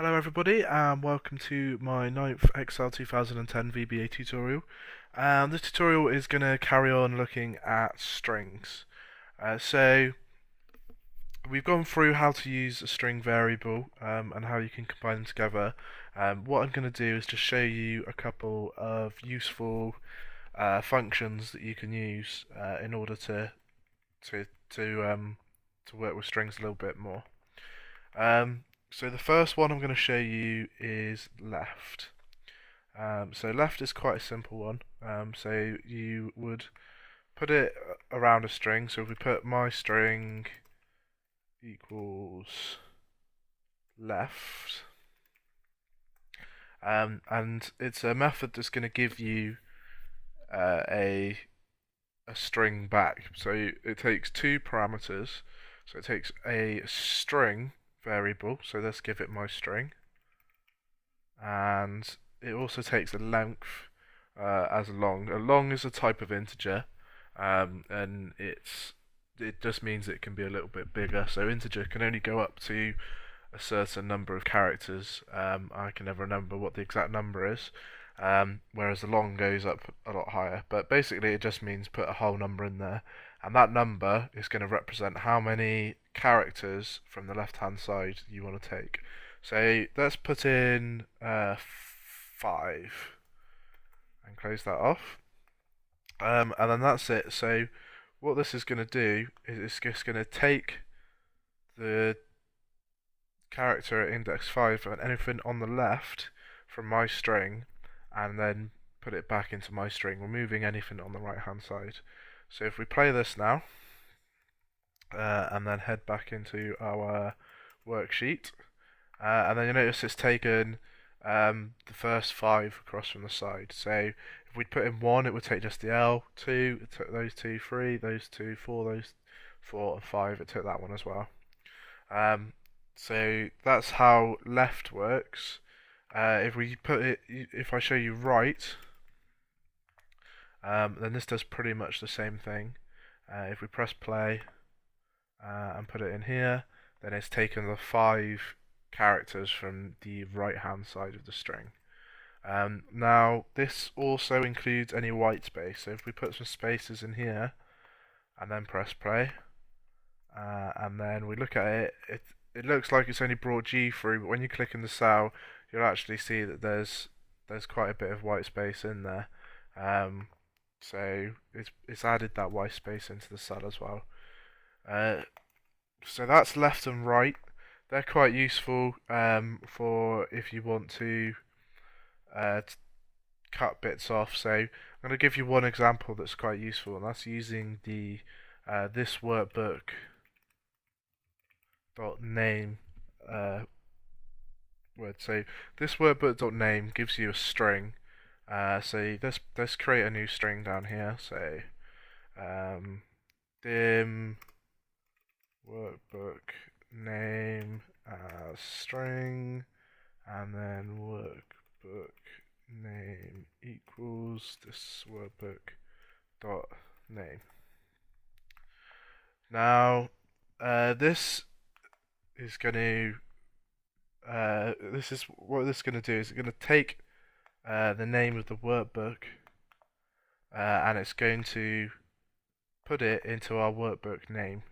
Hello everybody and welcome to my ninth Excel 2010 VBA tutorial. This tutorial is going to carry on looking at strings. So we've gone through how to use a string variable and how you can combine them together. What I'm going to do is just show you a couple of useful functions that you can use in order to to work with strings a little bit more. So the first one I'm going to show you is left. So left is quite a simple one. So you would put it around a string. So if we put my string equals left, and it's a method that's going to give you a string back. So it takes two parameters. So it takes a string variable, so let's give it my string, and it also takes a length as long. A long is a type of integer, and it just means it can be a little bit bigger. So integer can only go up to a certain number of characters. I can never remember what the exact number is, whereas the long goes up a lot higher. But basically it just means put a whole number in there, and that number is going to represent how many characters from the left hand side you want to take. So let's put in 5 and close that off, and then that's it. So what this is going to do is it's just going to take the character at index 5 and anything on the left from my string and then put it back into my string, removing anything on the right hand side. So if we play this now and then head back into our worksheet, and then you notice it's taken the first 5 across from the side. So if we'd put in 1, it would take just the L. 2, it took those 2, 3, those 2, 4, those 4, and 5, it took that one as well. So that's how left works. If I show you right, then this does pretty much the same thing. If we press play and put it in here, then it's taken the 5 characters from the right hand side of the string. Now this also includes any white space, so if we put some spaces in here and then press play and then we look at it, it looks like it's only brought G through, but when you click in the cell you'll actually see that there's quite a bit of white space in there. So it's added that white space into the cell as well. So that's left and right. They're quite useful for if you want to cut bits off. So I'm going to give you one example that's quite useful, and that's using the this workbook dot name word. So this workbook dot name gives you a string. So let's create a new string down here. So dim workbook name as string, and then workbook name equals this workbook dot name. Now this is going to this is what this is going to do is it's going to take the name of the workbook and it's going to put it into our workbook name.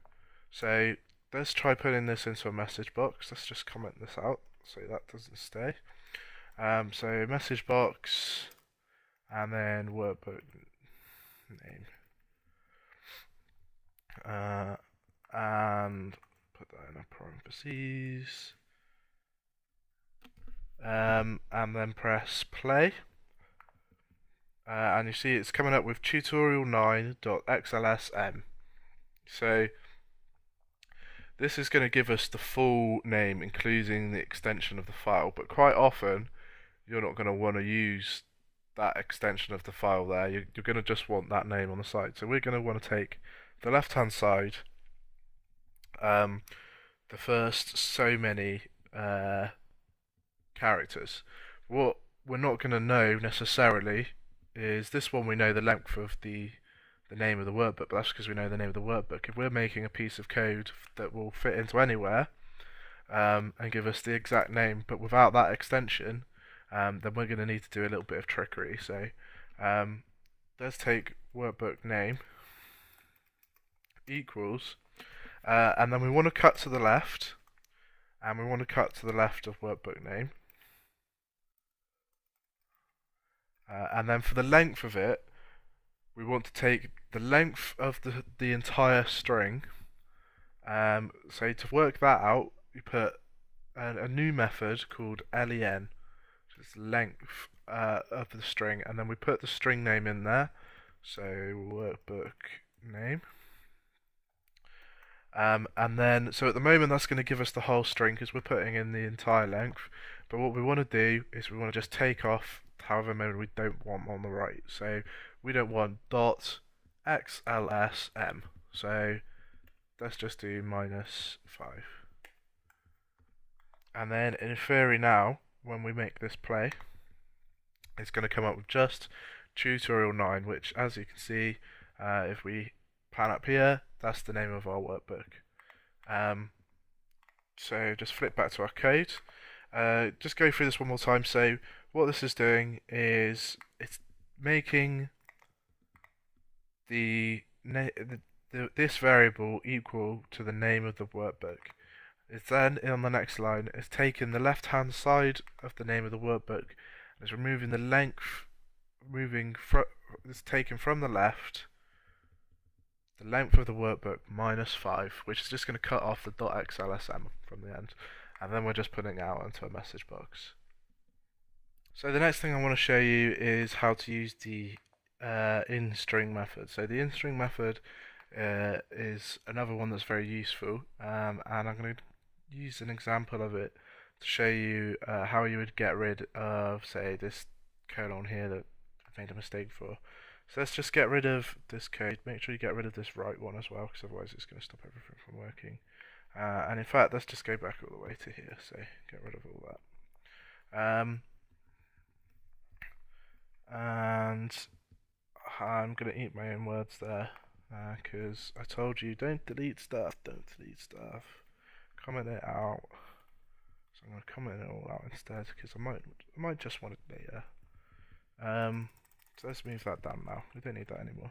So let's try putting this into a message box. Let's just comment this out so that doesn't stay. So message box and then workbook name, and put that in a parentheses, and then press play, and you see it's coming up with tutorial9.xlsm. So this is going to give us the full name including the extension of the file, but quite often you're not going to want to use that extension of the file there. You're going to just want that name on the side. So we're going to want to take the left hand side, the first so many characters. What we're not going to know necessarily is this one. We know the length of the name of the workbook, but that's because we know the name of the workbook. If we're making a piece of code that will fit into anywhere, and give us the exact name, but without that extension, then we're going to need to do a little bit of trickery. So let's take workbook name equals, and then we want to cut to the left, and we want to cut to the left of workbook name. And then for the length of it, we want to take the length of the entire string. So to work that out, we put a new method called len, which is length of the string, and then we put the string name in there. So workbook name. And then, so at the moment that's going to give us the whole string because we're putting in the entire length. But what we want to do is we want to just take off however many we don't want on the right. So we don't want dot xlsm. So let's just do -5. And then in theory now, when we make this play, it's going to come up with just tutorial 9, which as you can see, if we pan up here, that's the name of our workbook. So just flip back to our code. Just go through this one more time. So what this is doing is it's making this variable equal to the name of the workbook. It's then on the next line, it's taking the left hand side of the name of the workbook, and it's removing the length, it's taken from the left the length of the workbook -5, which is just going to cut off the .xlsm from the end, and then we're just putting it out into a message box. So the next thing I want to show you is how to use the in-string method. So the in-string method is another one that's very useful, and I'm going to use an example of it to show you how you would get rid of, say, this colon here that I've made a mistake for. So let's just get rid of this code. Make sure you get rid of this right one as well, because otherwise it's going to stop everything from working. And in fact, let's just go back all the way to here. So get rid of all that. And I'm going to eat my own words there, because I told you don't delete stuff, comment it out. So I'm going to comment it all out instead, because I might just want it later. So let's move that down now. We don't need that anymore.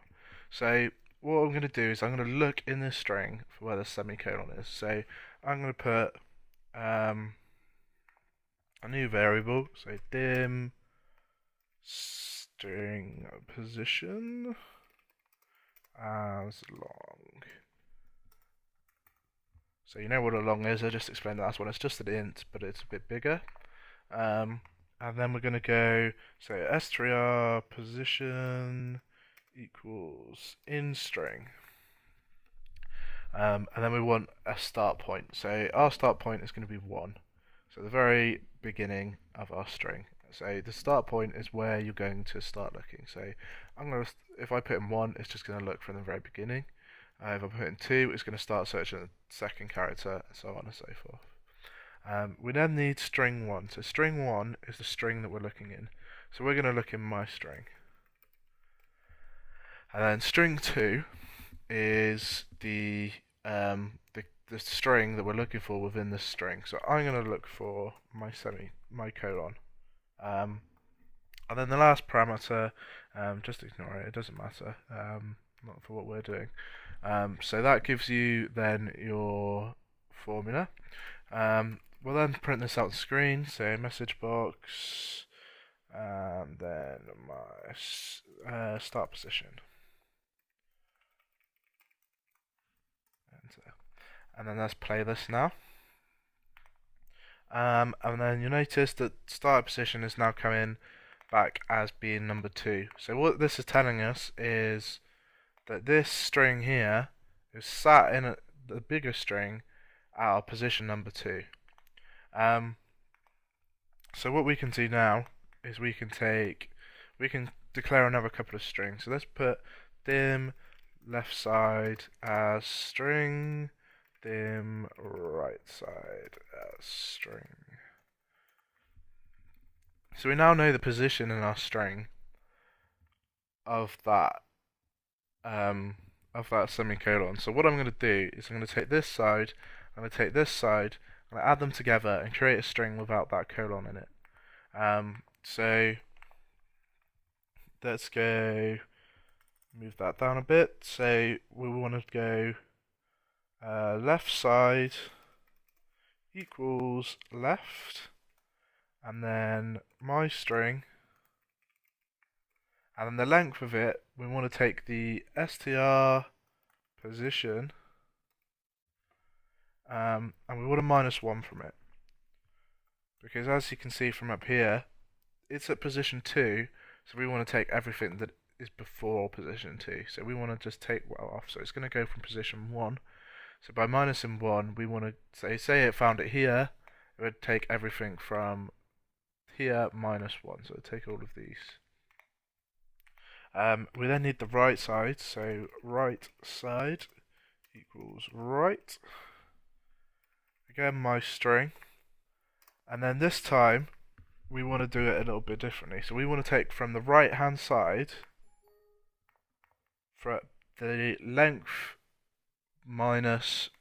So what I'm going to do is I'm going to look in this string for where the semicolon is. So I'm going to put a new variable, so dim string position as long. So you know what a long is, I just explained the last one. It's just an int, but it's a bit bigger. And then we're going to go, so str position equals in string. And then we want a start point. So our start point is going to be 1. So the very beginning of our string. So the start point is where you're going to start looking. So if I put in 1, it's just going to look from the very beginning. If I put in 2, it's going to start searching the second character, and so on and so forth. We then need string 1. So string 1 is the string that we're looking in. So we're going to look in my string. And then string 2 is the string that we're looking for within this string. So I'm going to look for my colon. And then the last parameter, just ignore it, it doesn't matter, not for what we're doing. So that gives you then your formula. We'll then print this out on the screen, so message box, and then my start position. Enter. And then let's play this now. And then you'll notice that start position is now coming back as being number 2. So what this is telling us is that this string here is sat in the bigger string at our position number 2. So what we can do now is we can declare another couple of strings. So let's put dim left side as string, dim right side as string. So we now know the position in our string of that semicolon. So what I'm going to do is I'm going to take this side, I'm going to take this side, add them together and create a string without that colon in it. So let's go move that down a bit. So we want to go left side equals left, and then my string, and then the length of it, we want to take the str position, and we want to -1 from it, because as you can see from up here, it's at position 2, so we want to take everything that is before position 2. So we want to just take well off, so it's going to go from position 1. So by -1, we want to say it found it here, it would take everything from here -1, so it would take all of these. We then need the right side, so right side equals right. Again, my string. And then this time, we want to do it a little bit differently. So we want to take from the right hand side, for the length minus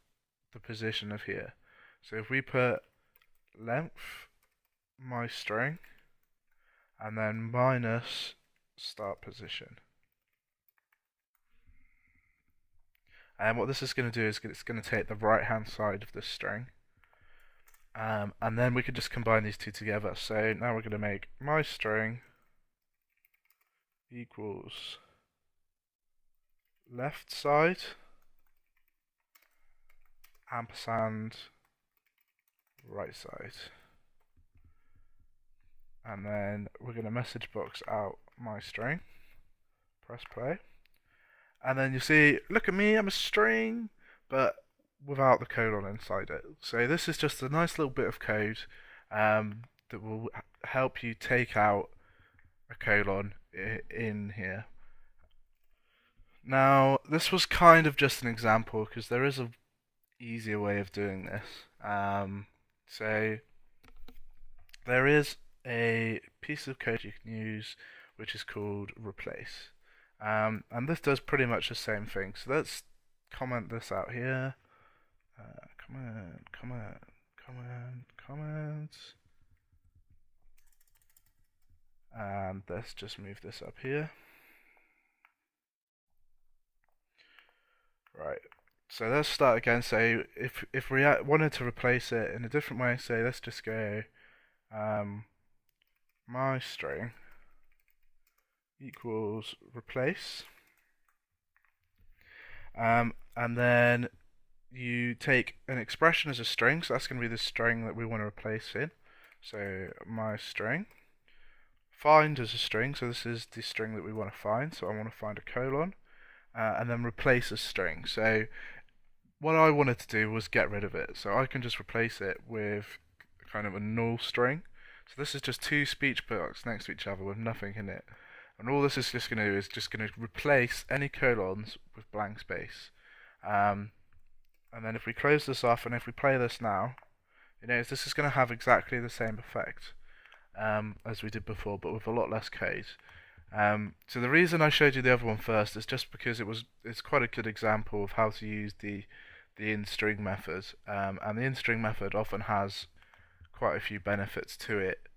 the position of here. So if we put length, my string, and then minus start position. And what this is going to do is it's going to take the right hand side of this string, and then we could just combine these two together. So now we're going to make my string equals left side ampersand right side, and then we're going to message box out my string, press play, and then you see, look at me, I'm a string, but without the colon inside it. So this is just a nice little bit of code that will help you take out a colon in here. Now, this was kind of just an example, because there is a easier way of doing this. So there is a piece of code you can use which is called replace, and this does pretty much the same thing. So let's comment this out here. Comment, and let's just move this up here. Right. So let's start again. So if we wanted to replace it in a different way, say let's just go my string equals replace, and then you take an expression as a string, so that's going to be the string that we want to replace in. So my string, find as a string, so this is the string that we want to find, so I want to find a colon, and then replace a string. So what I wanted to do was get rid of it, so I can just replace it with kind of a null string. So this is just two speech blocks next to each other with nothing in it, and all this is just going to do is just going to replace any colons with blank space. And then if we close this off and if we play this now, you notice this is going to have exactly the same effect as we did before, but with a lot less code. So the reason I showed you the other one first is just because it's quite a good example of how to use the in-string method, and the in-string method often has quite a few benefits to it.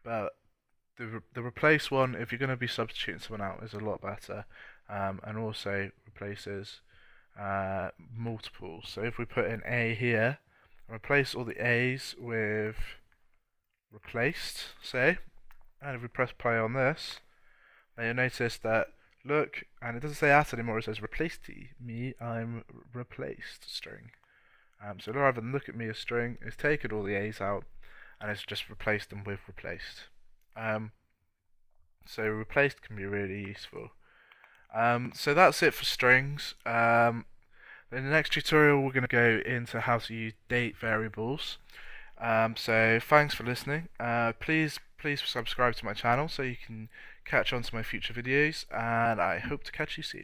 But the replace one, if you're going to be substituting someone out, is a lot better, and also replaces multiples. So if we put in A here, and replace all the A's with replaced, say, and if we press play on this, then you'll notice that, look, and it doesn't say at anymore, it says replaced me, I'm replaced string. So rather than look at me as string, it's taken all the A's out, and it's just replaced them with replaced. So replaced can be really useful. So that's it for strings. In the next tutorial we're going to go into how to use date variables. So thanks for listening. Please subscribe to my channel so you can catch on to my future videos, and I hope to catch you soon.